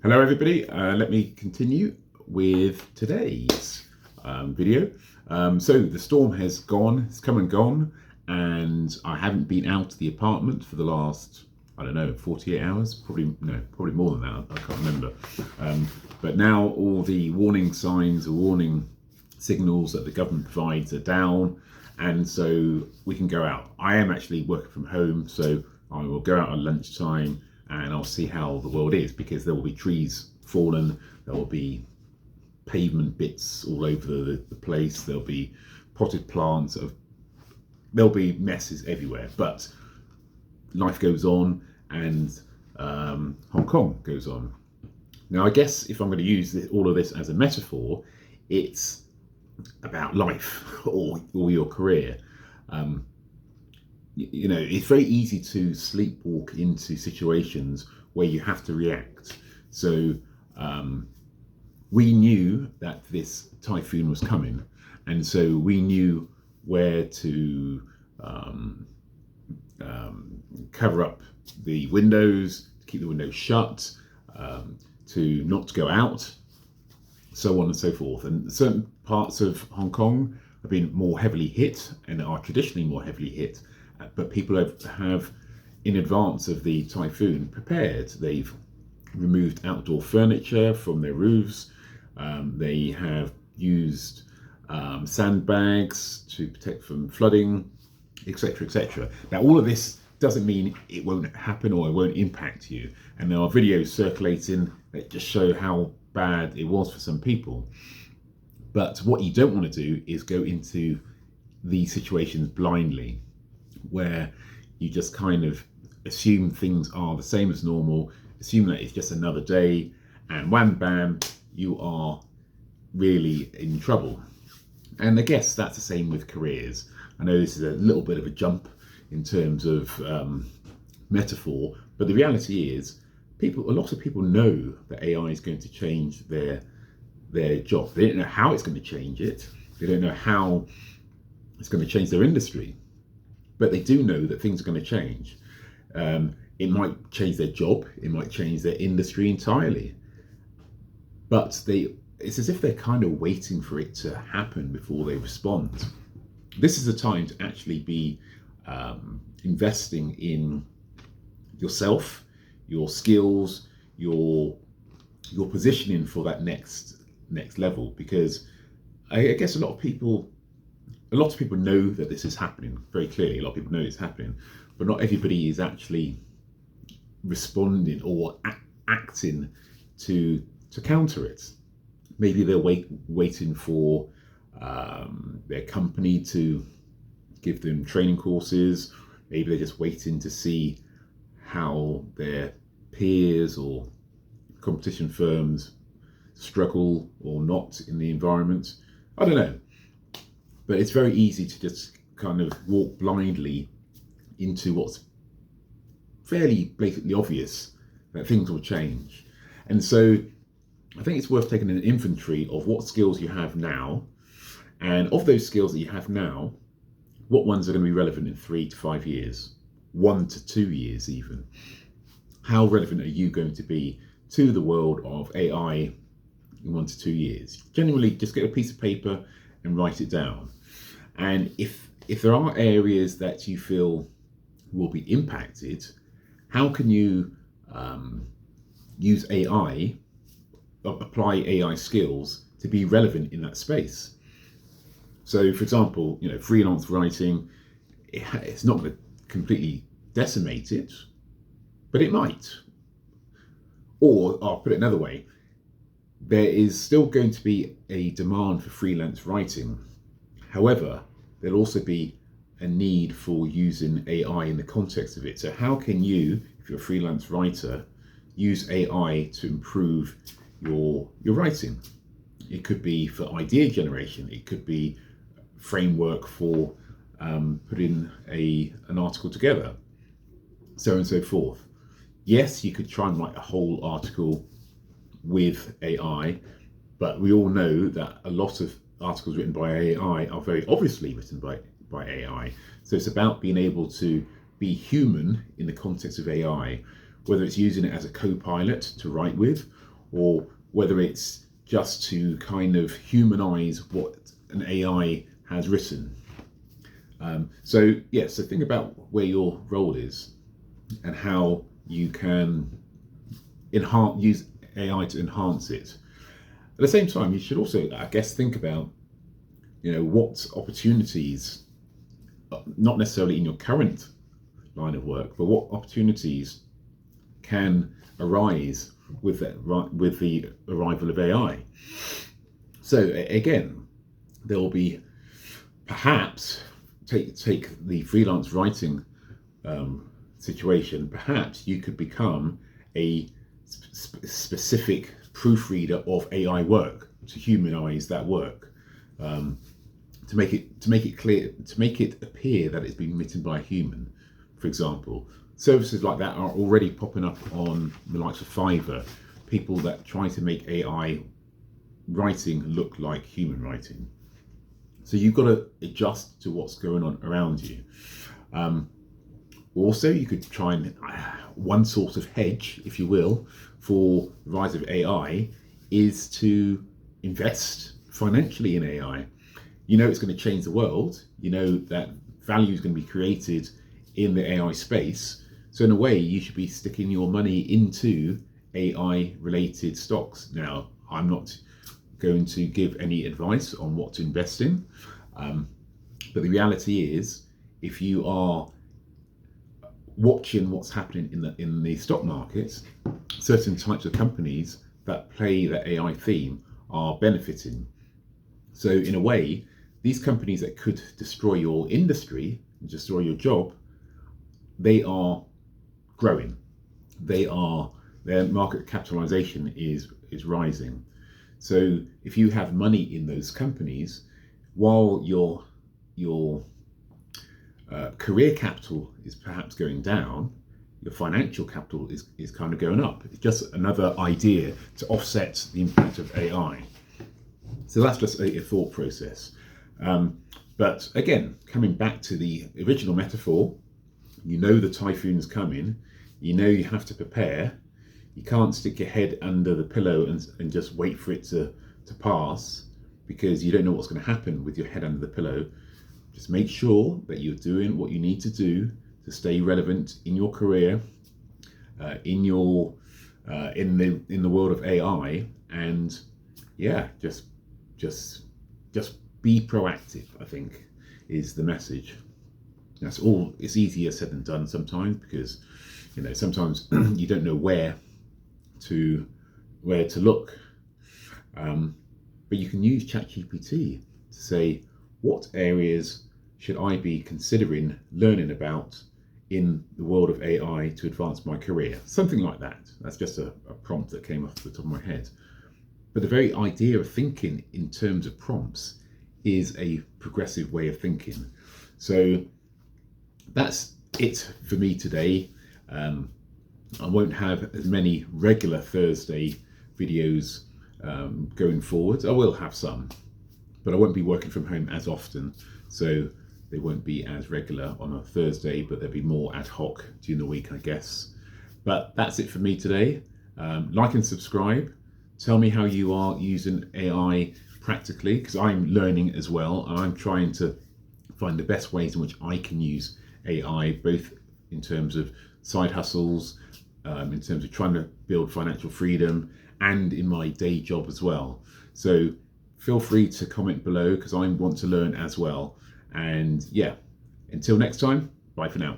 Hello everybody, let me continue with today's video. So the storm has gone, it's come and gone, and I haven't been out of the apartment for the last, 48 hours, probably more than that, I can't remember. But now all the warning signs, or warning signals that the government provides are down, and so we can go out. I am actually working from home, so I will go out at lunchtime and I'll see how the world is, because there will be trees fallen, there will be pavement bits all over the place, there'll be potted plants, there'll be messes everywhere, but life goes on, and Hong Kong goes on. Now I guess if I'm going to use all of this as a metaphor, it's about life or your career. It's very easy to sleepwalk into situations where you have to react. So we knew that this typhoon was coming, and so we knew where to cover up the windows, to keep the windows shut, to not go out, so on and so forth. And certain parts of Hong Kong have been more heavily hit and are traditionally more heavily hit, but people have in advance of the typhoon prepared. They've removed outdoor furniture from their roofs. They have used sandbags to protect from flooding, etc., etc. Now, all of this doesn't mean it won't happen or it won't impact you. And there are videos circulating that just show how bad it was for some people. But what you don't want to do is go into these situations blindly, where you just kind of assume things are the same as normal, assume that it's just another day, and wham bam, you are really in trouble. And I guess that's the same with careers. I know this is a little bit of a jump in terms of metaphor, but the reality is a lot of people know that AI is going to change their job. They don't know how it's going to change it. They don't know how it's going to change their industry. But they do know that things are going to change. It might change their job, it might change their industry entirely. But it's as if they're kind of waiting for it to happen before they respond. This is a time to actually be investing in yourself, your skills, your positioning for that next level. Because I guess a lot of people know that this is happening very clearly. A lot of people know it's happening, but not everybody is actually responding or acting to counter it. Maybe they're waiting for their company to give them training courses. Maybe they're just waiting to see how their peers or competition firms struggle or not in the environment. I don't know. But it's very easy to just kind of walk blindly into what's fairly blatantly obvious, that things will change. And so I think it's worth taking an inventory of what skills you have now, and of those skills that you have now, what ones are going to be relevant in 3 to 5 years, 1 to 2 years even. How relevant are you going to be to the world of AI in 1 to 2 years? Generally, just get a piece of paper and write it down. And if there are areas that you feel will be impacted, how can you use AI, apply AI skills to be relevant in that space? So, for example, freelance writing, it's not going to completely decimate it, but it might. Or I'll put it another way, there is still going to be a demand for freelance writing. However, there'll also be a need for using AI in the context of it. So how can you, if you're a freelance writer, use AI to improve your writing? It could be for idea generation. It could be framework for putting an article together, so on and so forth. Yes, you could try and write a whole article with AI, but we all know that a lot of articles written by AI are very obviously written by AI. So it's about being able to be human in the context of AI, whether it's using it as a co-pilot to write with, or whether it's just to kind of humanize what an AI has written. So think about where your role is and how you can use AI to enhance it. At the same time, you should also, I guess, think about, what opportunities, not necessarily in your current line of work, but what opportunities can arise with the arrival of AI. So again, there will be perhaps take the freelance writing situation. Perhaps you could become a specific proofreader of AI work to humanize that work, to make it clear, to make it appear that it's been written by a human. For example, services like that are already popping up on the likes of Fiverr. People that try to make AI writing look like human writing. So you've got to adjust to what's going on around you. Also, you could try and one sort of hedge, if you will, for the rise of AI is to invest financially in AI. It's going to change the world. That value is going to be created in the AI space. So in a way, you should be sticking your money into AI related stocks. Now, I'm not going to give any advice on what to invest in. But the reality is, if you are watching what's happening in the stock market, certain types of companies that play the AI theme are benefiting. So in a way, these companies that could destroy your industry, destroy your job, they are growing. Their market capitalization is rising. So if you have money in those companies, while your career capital is perhaps going down, your financial capital is kind of going up. It's just another idea to offset the impact of AI. So that's just a thought process. But again, coming back to the original metaphor, the typhoon's coming, you have to prepare. You can't stick your head under the pillow and just wait for it to pass, because you don't know what's going to happen with your head under the pillow. Just make sure that you're doing what you need to do to stay relevant in your career, in the world of AI, and just be proactive, I think, is the message. That's all. It's easier said than done sometimes, because sometimes you don't know where to look. But you can use ChatGPT to say, what areas should I be considering learning about in the world of AI to advance my career? Something like that. That's just a prompt that came off the top of my head. But the very idea of thinking in terms of prompts is a progressive way of thinking. So that's it for me today. I won't have as many regular Thursday videos going forward. I will have some, but I won't be working from home as often, so they won't be as regular on a Thursday, but they'll be more ad hoc during the week, I guess. But that's it for me today. Like and subscribe. Tell me how you are using AI practically, because I'm learning as well, and I'm trying to find the best ways in which I can use AI, both in terms of side hustles, in terms of trying to build financial freedom, and in my day job as well. So feel free to comment below, because I want to learn as well. And until next time, bye for now.